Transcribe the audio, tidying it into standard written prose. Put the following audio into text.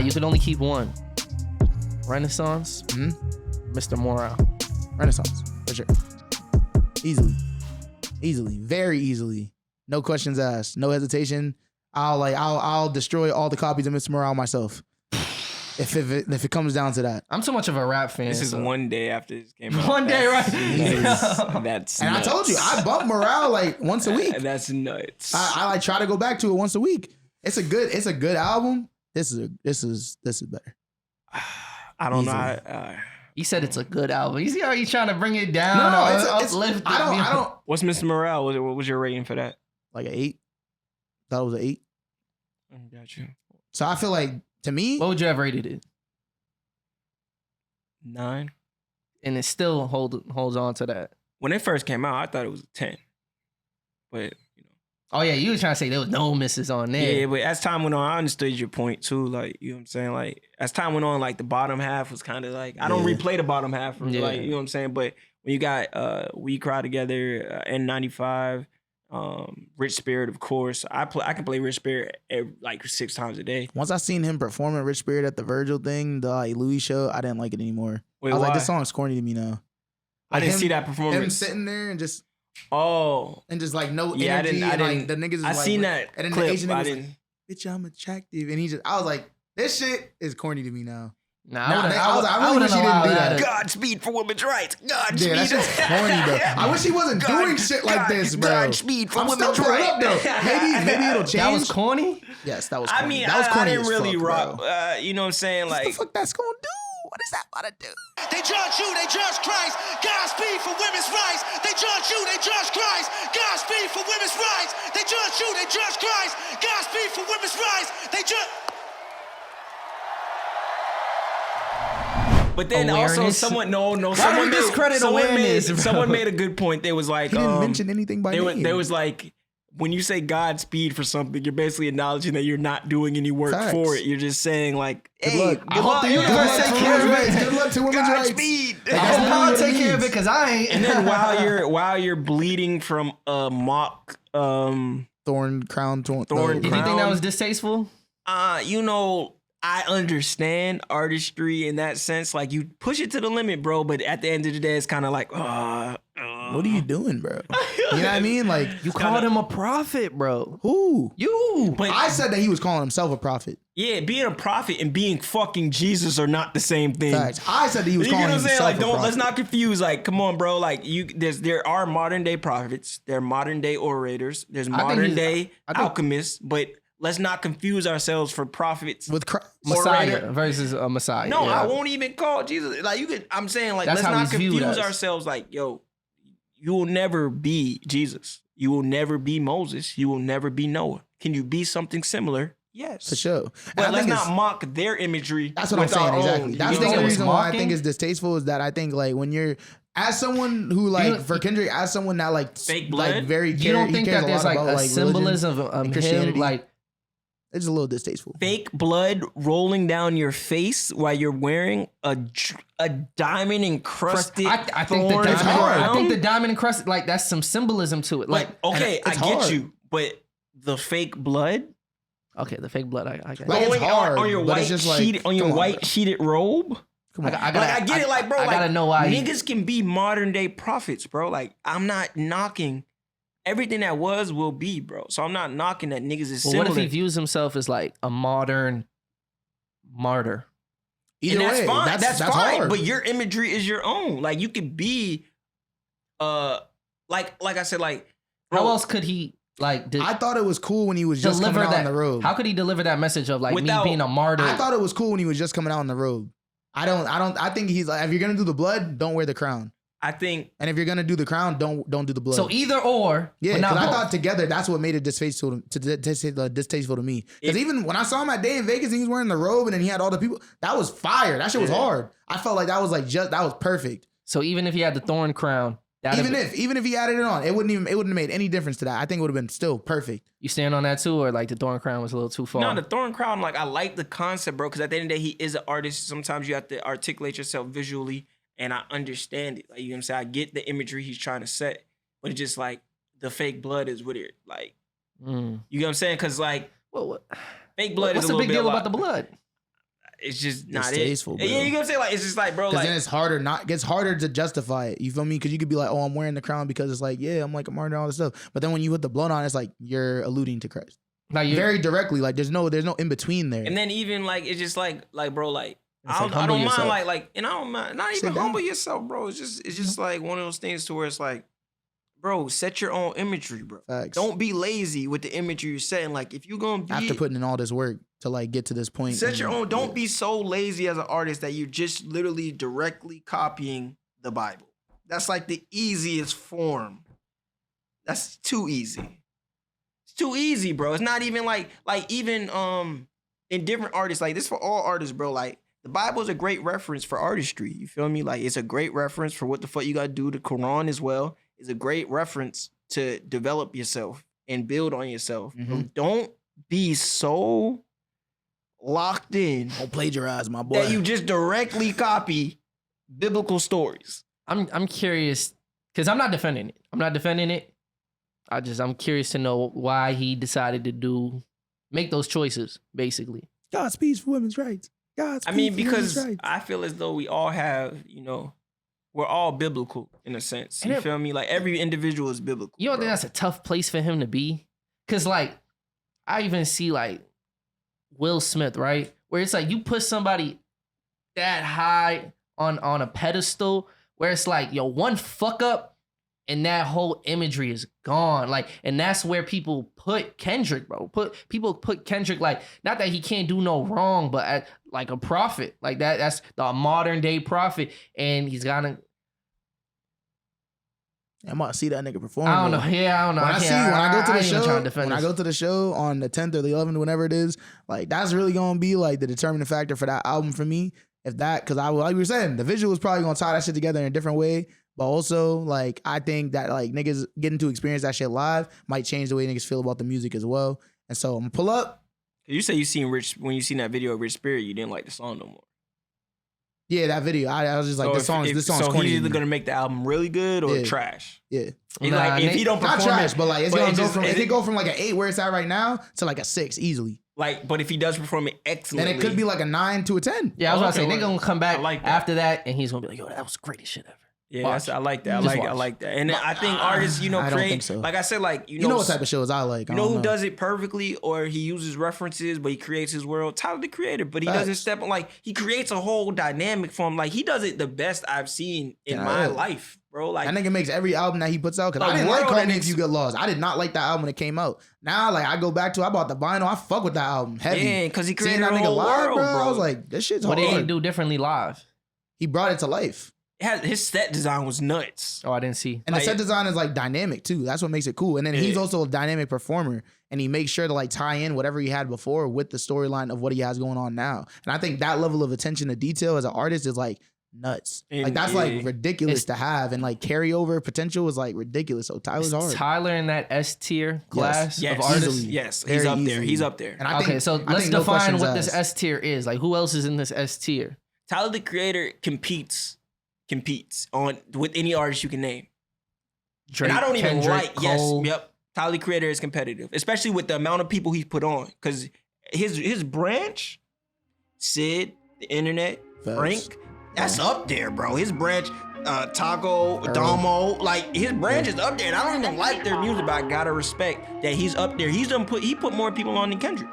You can only keep one. Renaissance, Mr. Morale. Renaissance, for sure. Easily, very easily. No questions asked, no hesitation. I'll destroy all the copies of Mr. Morale myself. If it comes down to that. I'm too much of a rap fan. This is one day after this came out. One day, right? That's and nuts. I told you, I bump Morale like once a week. That's nuts. I like try to go back to it once a week. It's a good album. This is better. I don't know. He said it's a good album. You see how he's trying to bring it down? It's I don't. What's Mr. Morale? What was your rating for that? Like an 8. Thought it was an 8. Got you. So I feel like, to me, what would you have rated it? 9. And it still holds on to that. When it first came out, I thought it was a 10. But oh yeah, you were trying to say there was no misses on there. Yeah, but as time went on, I understood your point too. Like, you know what I'm saying? Like, as time went on, like the bottom half was kind of like, I don't replay the bottom half. Like, you know what I'm saying? But when you got We Cry Together, N95, Rich Spirit, of course. I can play Rich Spirit like 6 times a day. Once I seen him perform at Rich Spirit at the Virgil thing, the Louis show, I didn't like it anymore. Wait, I was why? like, this song's corny to me now. I didn't see that Him performance. sitting there and just like no Yeah, energy. I didn't. Like, the niggas is I like, seen that and then clip. the Asian I niggas didn't. like, bitch, I'm attractive. And I was like, this shit is corny to me now. I really wish he didn't do that. Godspeed for women's rights. Godspeed. Yeah, that's just corny, bro. I wish he wasn't doing shit like this, bro. Godspeed for I'm still women's pulling up, rights. though. Maybe it'll change. That was corny? Yes, that was corny. I mean, that was corny I didn't as really fuck, rock. bro. You know what I'm saying? What Like, the fuck that's gonna do? What is that about to do? They judge you, they judge Christ. Godspeed for women's rights. They judge you, they judge Christ. Godspeed for women's rights. They judge you, they judge Christ. Godspeed for women's rights. They judge. but then Awareness? also someone Someone discredit awareness, bro. someone made a good point. They was like, He didn't mention anything by name. There was like, when you say Godspeed for something, you're basically acknowledging that you're not doing any work Facts. for it. You're just saying like, Good hey, luck. I hope the universe take take care care of of it. it. Good luck to women's rights. Godspeed. I hope I'll what it take care of it means. because I ain't. And then while you're bleeding from a mock, Thorn crown. Thorn Did you think crown. that was distasteful? I understand artistry in that sense. Like, you push it to the limit, bro. But at the end of the day, it's kind of like, What are you doing, bro? You know what I mean? Like, You called him a prophet, bro. who? You. But I said that he was calling himself a prophet. yeah, being a prophet and being fucking Jesus are not the same thing. Facts. I said that he was You know calling what I'm saying? himself Like, a prophet. let's not confuse. Like, come on, bro. Like, there are modern day prophets, there are modern day orators, there's modern day alchemists, but let's not confuse ourselves for prophets with Christ. Messiah orator. versus a Messiah. No, yeah. I won't even call Jesus. Like, you could. I'm saying, like, That's let's how not he's viewed confuse as. ourselves. Like, yo, you will never be Jesus. You will never be Moses. You will never be Noah. Can you be something similar? Yes, For sure. But And I let's think not it's- mock their imagery. That's what I'm with saying, our own. exactly. That's You the know only what I'm reason why I mocking? think it's distasteful is that I think, like, when you're, as someone who, like, for Kendrick, as someone that, like, Fake blood? like very You don't he think cares that there's lot like about, a religion symbolism and of him, Christianity. like It's a little distasteful. Fake blood rolling down your face while you're wearing a diamond encrusted I think thorn the hard. I think the diamond encrusted, like, that's some symbolism to it. Like, okay, I it's get hard. you, but the fake blood okay, the fake blood. I get Like, it. it's hard, on your but white it's just like, sheeted come on, bro. sheeted robe. Come on. I Like, I get it, like, bro, I like, gotta know why niggas can be modern day prophets, bro. Like, I'm not knocking everything that was will be, bro. So I'm not knocking that niggas is Well, similar. what if he views himself as like a modern martyr? Either and that's way, fine. That's fine. hard. But your imagery is your own. Like, you could be, like I said, like, bro, How else could he like I thought it was cool when he was just deliver coming out that? on the road. How could he deliver that message of like Without- me being a martyr? I thought it was cool when he was just coming out on the road. I think he's like, if you're gonna do the blood, don't wear the crown. I think And if you're gonna do the crown, don't do the blood. so either or. yeah, but not because I both. thought together that's what made it distasteful to me. Because even when I saw him at Day in Vegas and he was wearing the robe and then he had all the people, that was fire. That shit was hard. I felt like that was that was perfect. So even if he had the thorn crown, Even if he added it on, it wouldn't have made any difference to that. I think it would have been still perfect. you stand on that too, or like the thorn crown was a little too far. no, the thorn crown. Like, I like the concept, bro. Because at the end of the day, he is an artist. Sometimes you have to articulate yourself visually, and I understand it. Like, you know what I'm saying? I get the imagery he's trying to set, but it's just like the fake blood is weird. Like, you know what I'm saying? Because like Well, what? fake blood What's is a the little big bit deal a lot. about the blood? it's just not distasteful, it. bro. Yeah, you know what I'm saying? Like, it's just like, bro, Because like, then it gets harder to justify it. You feel me? Because you could be like, oh, I'm wearing the crown because it's like, yeah, I'm like a martyr and all this stuff. But then when you put the blood on, it's like you're alluding to Christ. Like Very directly. Like there's no in between there. and then even like it's just like bro, like It's I like don't humble mind yourself. like and I don't mind not Sit even down. humble yourself, bro. It's just like one of those things to where it's like, bro, set your own imagery, bro. Facts. Don't be lazy with the imagery you're setting. Like if you're gonna be After putting in all this work to like get to this point. set your and- own. Don't be so lazy as an artist that you're just literally directly copying the Bible. That's like the easiest form. That's too easy. It's too easy, bro. It's not even like even in different artists, like this for all artists, bro. Like the Bible is a great reference for artistry. You feel me? Like it's a great reference for what the fuck you gotta do. The Quran as well is a great reference to develop yourself and build on yourself. Bro, don't be so locked in Don't plagiarize, my boy. that you just directly copy biblical stories. I'm curious because I'm not defending it. I'm curious to know why he decided to make those choices, basically. God speaks for women's rights. God I speaks mean, for because women's rights. I feel as though we all have, we're all biblical in a sense. You feel me? Like every individual is biblical. You don't bro. think that's a tough place for him to be? Because, like, I even see, like, Will Smith, right? Where it's like you put somebody that high on a pedestal where it's like, yo, one fuck up and that whole imagery is gone. Like, and that's where people put Kendrick, bro. People put Kendrick, like, not that he can't do no wrong, but like a prophet. Like that's the modern day prophet. And he's gotta... I'm about to see that nigga perform. I don't though. know. Yeah, I don't know. When I go to the ain't even trying show, to defend when I this. go to the show on the 10th or the 11th, whenever it is, like that's really gonna be like the determining factor for that album for me. If that, because like we were saying, the visual is probably gonna tie that shit together in a different way. But also, like I think that like niggas getting to experience that shit live might change the way niggas feel about the music as well. And so I'm gonna pull up. You say you seen when you seen that video of Rich Spirit, you didn't like the song no more. Yeah, that video. I was just like, this song's so corny. he's either gonna make the album really good or Yeah. trash. Yeah. It's Nah, like if he don't Not perform trash, it, but like it's but gonna it go just- from it- it could go from like an 8 where it's at right now to like a 6 easily. like, but if he does perform it excellently, And it could be like a 9 to a 10. Yeah, I was about to say, Okay, nigga gonna come back I like that. after that and he's gonna be like, yo, that was the greatest shit ever. yeah, Watch. I like that. Just I watch. like that. And I think artists, I don't create. think so. Like I said, like You know what type of shows I like. You I know don't who does it perfectly, or he uses references, but he creates his world? Tyler, the Creator, but he doesn't Facts. step on, like, he creates a whole dynamic for him. Like, he does it the best I've seen in Yeah, my yeah. life, bro. Like, That nigga makes every album that he puts out. Cause The I didn't like world Cardi makes- If You Get Lost. I did not like that album when it came out. Now, like I go back to, I bought the vinyl. I fuck with that album heavy. yeah, because he Seeing created that a nigga whole live, world, bro, bro. I was like, this shit's What hard. they didn't do differently live? He brought it to life. His set design was nuts. Oh, I didn't see. And Like- the set design is like dynamic too. That's what makes it cool. And then he's Yeah. also a dynamic performer, and he makes sure to like tie in whatever he had before with the storyline of what he has going on now. And I think that level of attention to detail as an artist is like nuts. And like that's yeah. like ridiculous to have, and like carryover potential is like ridiculous. So Tyler's hard. Tyler in that S tier class Yes, of artists. easily. yes, Very he's up there. easily. He's up there. And I think, Okay, so I let's think no define questions what this asked. S tier is. Like, who else is in this S tier? Tyler, the Creator, competes on with any artist you can name. Drake, And I don't even Kendrick, like. Cole. Yes, yep. Tyler, the Creator, is competitive, especially with the amount of people he's put on. Because his branch, Sid, the Internet, Facts. Frank, that's up there, bro. His branch, Taco, Earl. Domo, like his branch is up there. And I don't even like their music, but I gotta respect that he's up there. He put more people on than Kendrick.